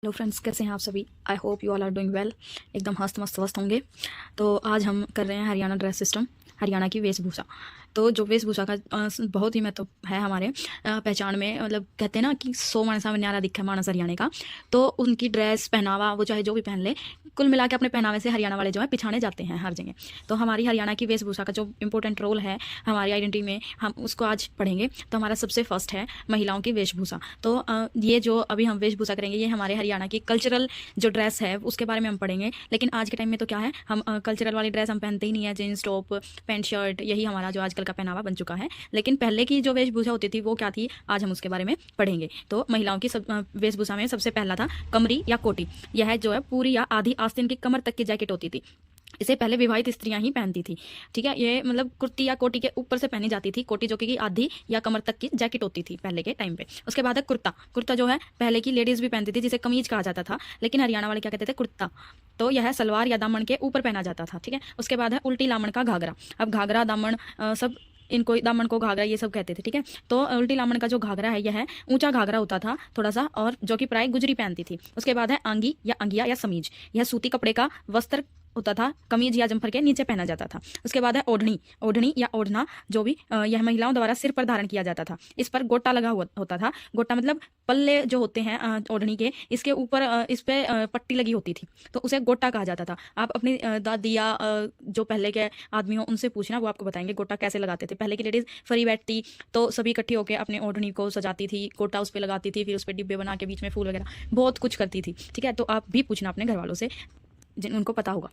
Hello friends, कैसे हैं आप सभी। I hope you all are doing well. एकदम हस्त मस्त स्वस्थ होंगे। तो आज हम कर रहे हैं हरियाणा ड्रेस सिस्टम, हरियाणा की वेशभूषा। तो जो वेशभूषा का बहुत ही महत्व है हमारे पहचान में। मतलब कहते हैं ना कि 100 मानसा में न्यारा दिखा मानस हरियाणा का। तो उनकी ड्रेस पहनावा वो चाहे जो भी पहन ले, कुल मिला के अपने पहनावे से हरियाणा वाले जो है पिछाने जाते हैं हर जगह। तो हमारी हरियाणा की वेशभूषा का जो इंपॉर्टेंट रोल है हमारी आइडेंटिटी में, हम उसको आज पढ़ेंगे। तो हमारा सबसे फर्स्ट है महिलाओं की वेशभूषा। तो ये जो अभी हम वेशभूषा करेंगे ये हमारे हरियाणा की कल्चरल जो ड्रेस है उसके बारे में हम पढ़ेंगे। लेकिन आज के टाइम में तो क्या है, हम कल्चरल वाली ड्रेस हम पहनते ही नहीं है। जीन्स टॉप पैंट शर्ट यही हमारा जो आजकल का पहनावा बन चुका है। लेकिन पहले की जो वेशभूषा होती थी वो क्या थी, आज हम उसके बारे में पढ़ेंगे। तो महिलाओं की वेशभूषा में सबसे पहला था कमरी या कोटी। यह जो है पूरी या आधी आस्तीन की कमर तक की जैकेट होती थी। इसे पहले विवाहित स्त्रियां ही पहनती थी। ठीक है, ये मतलब कुर्ती या कोटी के ऊपर से पहनी जाती थी। कोटी जो कि आधी या कमर तक की जैकेट होती थी पहले के टाइम पे। उसके बाद है कुर्ता। कुर्ता जो है पहले की लेडीज भी पहनती थी, जिसे कमीज कहा जाता था। लेकिन हरियाणा वाले क्या कहते थे, कुर्ता। तो यह सलवार या दामन के ऊपर पहना जाता था। ठीक है, उसके बाद है उल्टी लामण का घाघरा। अब घाघरा दामन सब इनको दामन को घाघरा ये सब कहते थे। ठीक है, तो उल्टी लामण का जो घाघरा है यह ऊंचा घाघरा होता था थोड़ा सा, और जो कि प्राय गुजरी पहनती थी। उसके बाद है आंगी या अंगिया या समीज। यह सूती कपड़े का वस्त्र होता था, कमीज या जम्फर के नीचे पहना जाता था। उसके बाद है ओढ़नी। ओढ़नी या ओढ़ना जो भी यह महिलाओं द्वारा सिर पर धारण किया जाता था। इस पर गोटा लगा हुआ होता था। गोटा मतलब पल्ले जो होते हैं ओढ़नी के, इसके ऊपर इस पे पट्टी लगी होती थी, तो उसे गोटा कहा जाता था। आप अपनी दादी या जो पहले के आदमी हो उनसे पूछना, वो आपको बताएंगे गोटा कैसे लगाते थे। पहले की लेडीज फरी बैठती तो सभी इकट्ठी होकर अपने ओढ़नी को सजाती थी, गोटा उस पर लगाती थी, फिर उस पर डिब्बे बना के बीच में फूल वगैरह बहुत कुछ करती थी। ठीक है, तो आप भी पूछना अपने घर वालों से जिन उनको पता होगा।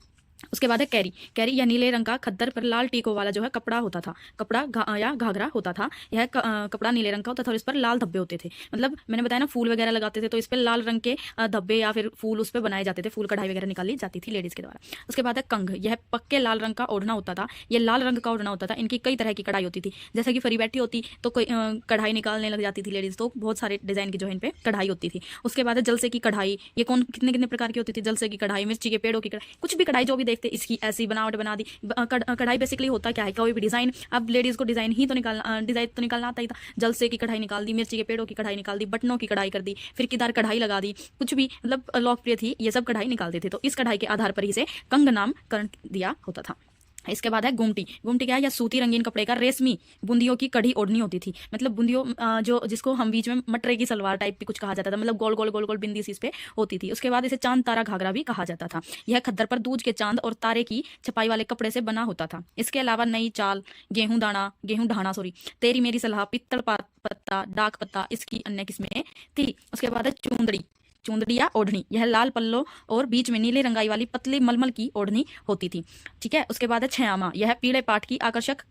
उसके बाद है कैरी। कैरी या नीले रंग का खद्दर पर लाल टीकों वाला जो है कपड़ा होता था। कपड़ा या घाघरा होता था। यह कपड़ा नीले रंग का होता था और इस पर लाल धब्बे होते थे। मतलब मैंने बताया ना, फूल वगैरह लगाते थे तो इस पर लाल रंग के धब्बे या फिर फूल उस पर बनाए जाते थे। फूल कढ़ाई वगैरह निकाली जाती थी लेडीज के द्वारा। उसके बाद है कंघ। यह पक्के लाल रंग का ओढ़ना होता था। यह लाल रंग का ओढ़ना होता था। इनकी कई तरह की कढ़ाई होती थी। जैसे कि फरी बैठी होती तो कोई कढ़ाई निकालने लग जाती थी लेडीज, तो बहुत सारे डिजाइन की जो है इन पे कढ़ाई होती थी। उसके बाद है जलसे की कढ़ाई। ये कौन कितने कितने प्रकार की होती थी, जलसे की कढ़ाई, मिर्ची के पेड़ों की कढ़ाई, कुछ भी कढ़ाई जो भी देखते इसकी ऐसी बनावट बना दी। कढ़ाई बेसिकली होता क्या है, कोई भी डिजाइन। अब लेडीज को डिजाइन ही तो निकालना आता ही था। जलसे की कढ़ाई निकाल दी, मिर्ची के पेड़ों की कढ़ाई निकाल दी, बटनों की कढ़ाई कर दी, फिरकीदार कढ़ाई लगा दी, कुछ भी मतलब लोकप्रिय थी ये सब कढ़ाई निकालते थे। तो इस कढ़ाई के आधार पर इसे कंग नाम करण दिया होता था। इसके बाद है गुमटी। गुमटी क्या है, या सूती रंगीन कपड़े का रेशमी बूंदियों की कढ़ी ओढ़नी होती थी। मतलब बूंदियों जो जिसको हम बीच में मटरे की सलवार टाइप भी कुछ कहा जाता था, मतलब गोल गोल गोल गोल बिंदी सी इस पे होती थी। उसके बाद इसे चांद तारा घाघरा भी कहा जाता था। यह खद्दर पर दूज के चांद और तारे की छपाई वाले कपड़े से बना होता था। इसके अलावा नई चाल, गेहूं ढाणा सॉरी, तेरी मेरी सलाह, पित्तल पत्ता, डाक पत्ता इसकी अन्य किस्में थी। उसके बाद है चूंदड़ी। चूंदड़ी या ओढ़नी, यह लाल पल्लो और बीच में नीले रंगाई वाली पतली मलमल की ओढ़नी होती थी। ठीक है, उसके बाद है छयामा। यह पीले पाट की आकर्षक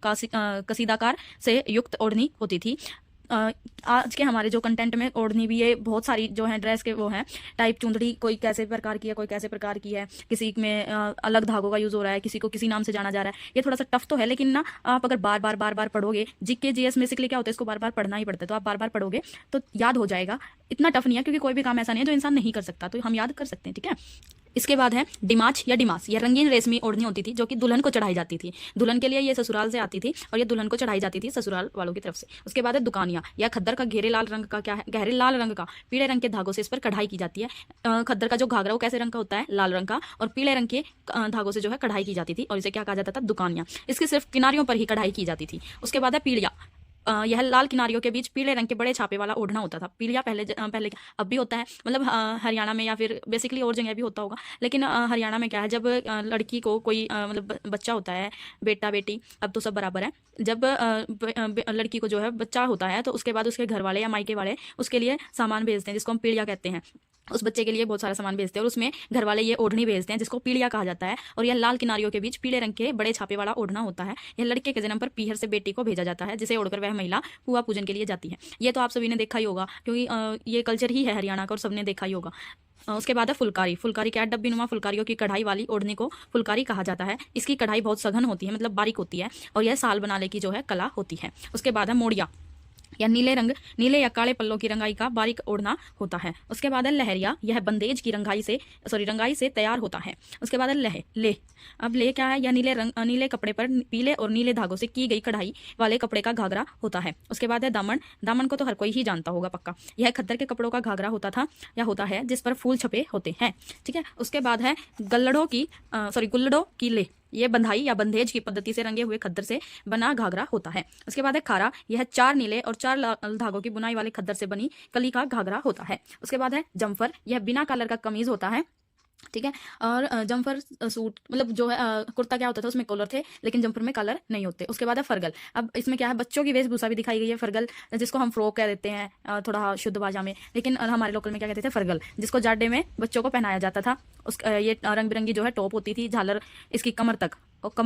कसीदाकार से युक्त ओढ़नी होती थी। आज के हमारे जो कंटेंट में ओढ़नी भी ये बहुत सारी जो है ड्रेस के वो हैं टाइप। चुंदड़ी कोई कैसे प्रकार की है, कोई कैसे प्रकार की है, किसी में अलग धागों का यूज हो रहा है, किसी को किसी नाम से जाना जा रहा है। ये थोड़ा सा टफ तो है, लेकिन ना आप अगर बार बार पढ़ोगे, जीके जीएस बेसिकली क्या होता है, इसको बार बार पढ़ना ही पड़ता है। तो आप बार बार पढ़ोगे तो याद हो जाएगा। इतना टफ नहीं है, क्योंकि कोई भी काम ऐसा नहीं है जो इंसान नहीं कर सकता, तो हम याद कर सकते हैं। ठीक है, इसके बाद है डिमाच या डिमास। यह रंगीन रेशमी ओढ़नी होती थी जो कि दुल्हन को चढ़ाई जाती थी। दुल्हन के लिए ये ससुराल से आती थी और ये दुल्हन को चढ़ाई जाती थी ससुराल वालों की तरफ से। उसके बाद है दुकानिया। यह खद्दर का घेरे लाल रंग का क्या है, गहरे लाल रंग का पीले रंग के धागों से इस पर कढ़ाई की जाती है। खद्दर का जो घाघरा वो कैसे रंग का होता है, लाल रंग का, और पीले रंग के धागों से जो है कढ़ाई की जाती थी, और इसे क्या कहा जाता था, दुकानिया। इसके सिर्फ किनारियों पर ही कढ़ाई की जाती थी। उसके बाद है पीड़िया। यह लाल किनारियों के बीच पीले रंग के बड़े छापे वाला ओढ़ना होता था। पीलिया पहले अब भी होता है, मतलब हरियाणा में या फिर बेसिकली और जगह भी होता होगा, लेकिन हरियाणा में क्या है, जब लड़की को कोई मतलब बच्चा होता है, बेटा बेटी अब तो सब बराबर है, जब लड़की को जो है बच्चा होता है तो उसके बाद उसके घर वाले या मायके वाले उसके लिए सामान भेजते हैं, जिसको हम पीड़िया कहते हैं। उस बच्चे के लिए बहुत सारा सामान भेजते हैं और उसमें घर वाले ये ओढ़नी भेजते हैं जिसको पीड़िया कहा जाता है। और यह लाल किनारियों के बीच पीले रंग के बड़े छापे वाला ओढ़ना होता है। यह लड़के के जन्म पर पीहर से बेटी को भेजा जाता है, जिसे ओढ़कर वह महिला हुआ पूजन के लिए जाती है। ये तो आप सभी ने देखा ही होगा, क्योंकि ये कल्चर ही है हरियाणा का और सबने देखा ही होगा। उसके बाद है फुलकारी। फुलकारी क्या है, डब्बी नुमा फुलकारियों की कढ़ाई वाली ओढ़नी को फुलकारी कहा जाता है। इसकी कढ़ाई बहुत सघन होती है, मतलब बारीक होती है, और यह साल बनाने की जो है कला होती है। उसके बाद है मोड़िया। या नीले या काले पल्लों की रंगाई का बारीक ओढ़ना होता है। उसके बाद है लहरिया, यह बंदेज की रंगाई से तैयार होता है। उसके बाद है ले। अब ले क्या है? यह नीले कपड़े पर पीले और नीले धागों से की गई कढ़ाई वाले कपड़े का घाघरा होता है। उसके बाद है दामन को तो हर कोई ही जानता होगा पक्का। यह खद्दर के कपड़ों का घाघरा होता है जिस पर फूल छपे होते हैं। ठीक है। उसके बाद है गुल्लड़ों की ले, ये बंधाई या बंधेज की पद्धति से रंगे हुए खद्दर से बना घाघरा होता है। उसके बाद है खारा, यह 4 नीले और 4 लाल धागों की बुनाई वाले खद्दर से बनी कली का घाघरा होता है। उसके बाद है जम्फर, यह बिना कलर का कमीज होता है। ठीक है। और जम्फर सूट मतलब जो है कुर्ता क्या होता था, उसमें कॉलर थे लेकिन जम्फर में कलर नहीं होते। उसके बाद है फरगल, अब इसमें क्या है, बच्चों की वेशभूषा भी दिखाई गई है। फरगल जिसको हम फ्रॉक कह देते हैं थोड़ा शुद्ध भाषा में, लेकिन हमारे लोकल में क्या कहते थे, फरगल, जिसको जाडे में बच्चों को पहनाया जाता था। ये रंग बिरंगी जो है टॉप होती थी, झालर इसकी कमर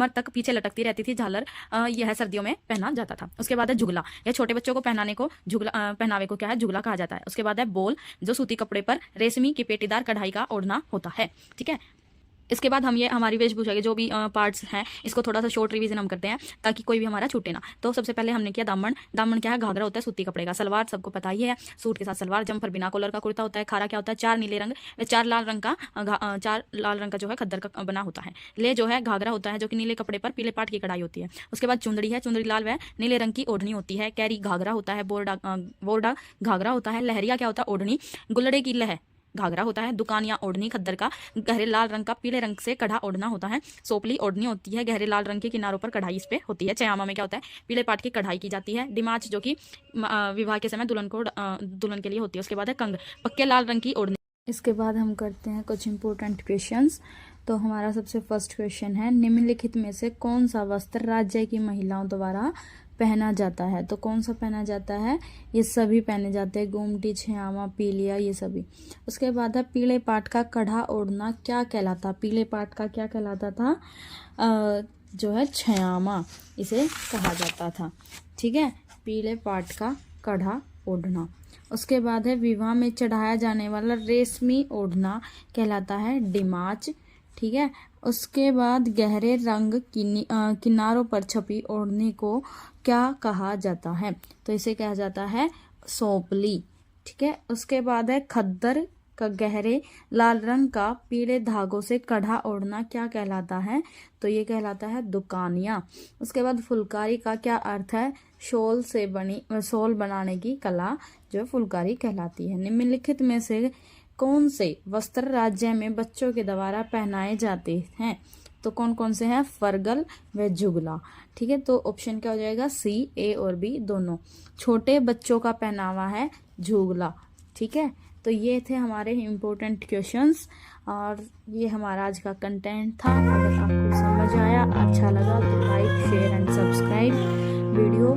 तक पीछे लटकती रहती थी झालर, यह सर्दियों में पहना जाता था। उसके बाद है झुगला, यह छोटे बच्चों को पहनावे को क्या है, झुगला कहा जाता है। उसके बाद है बोल, जो सूती कपड़े पर रेशमी की पेटीदार कढ़ाई का ओढ़ना होता है। ठीक है। इसके बाद हम ये हमारी वेशभूषा के जो भी पार्ट्स हैं इसको थोड़ा सा शॉर्ट रिवीजन हम करते हैं ताकि कोई भी हमारा छूटे ना। तो सबसे पहले हमने किया दामन क्या है, घाघरा होता है सूती कपड़े का। सलवार सबको पता ही है, सूट के साथ सलवार। जम्फर बिना कॉलर का कुर्ता होता है। खारा क्या होता है, 4 लाल रंग का जो है खद्दर का बना होता है। ले जो है घाघरा होता है जो कि नीले कपड़े पर पीले पाट की कढ़ाई होती है। उसके बाद चुंदड़ी है, चुंदड़ी लाल व नीले रंग की ओढ़नी होती है। कैरी घाघरा होता है। बोरडा घाघरा होता है। लहरिया क्या होता है, ओढ़नी। गुल्लड़े की लह घाघरा होता है। दुकान या ओढ़नी खद्दर का गहरे लाल रंग का पीले रंग से कढ़ा ओढ़ना होता है। सोपली ओढ़नी होती है, गहरे लाल रंग के किनारों पर कढ़ाई इस पे होती है। चयामा में क्या होता है, पीले पाट की कढ़ाई की जाती है। डिमाच जो कि विवाह के समय दुल्हन के लिए होती है। उसके बाद है कंग, पक्के लाल रंग की ओढ़नी। इसके बाद हम करते हैं कुछ इंपॉर्टेंट क्वेश्चंस। तो हमारा सबसे फर्स्ट क्वेश्चन है, निम्नलिखित में से कौन सा वस्त्र राज्य की महिलाओं द्वारा पहना जाता है? तो कौन सा पहना जाता है, ये सभी पहने जाते हैं, गोमटी, छयामा, पीलिया, ये सभी। उसके बाद है पीले पाट का कढ़ा ओढ़ना क्या कहलाता? पीले पाट का क्या कहलाता था, जो है छयामा इसे कहा जाता था। ठीक है, पीले पाट का कढ़ा ओढ़ना। उसके बाद है विवाह में चढ़ाया जाने वाला रेशमी ओढ़ना कहलाता है डिमाच। ठीक है। उसके बाद गहरे रंग किनारों पर छपी ओढ़ने को क्या कहा जाता है? तो इसे कहा जाता है सोपली। ठीक है। उसके बाद है खद्दर का गहरे लाल रंग का पीले धागों से कढ़ा ओढ़ना क्या कहलाता है? तो ये कहलाता है दुकानिया। उसके बाद फुलकारी का क्या अर्थ है? शॉल बनाने की कला जो फुलकारी कहलाती है। निम्नलिखित में से कौन से वस्त्र राज्य में बच्चों के द्वारा पहनाए जाते हैं? तो कौन कौन से हैं? फरगल व जुगला। ठीक है। तो ऑप्शन क्या हो जाएगा, सी, ए और बी दोनों। छोटे बच्चों का पहनावा है जुगला। ठीक है। तो ये थे हमारे इम्पोर्टेंट क्वेश्चंस और ये हमारा आज का कंटेंट था। अगर आपको समझ आया, अच्छा लगा तो like, share and subscribe video.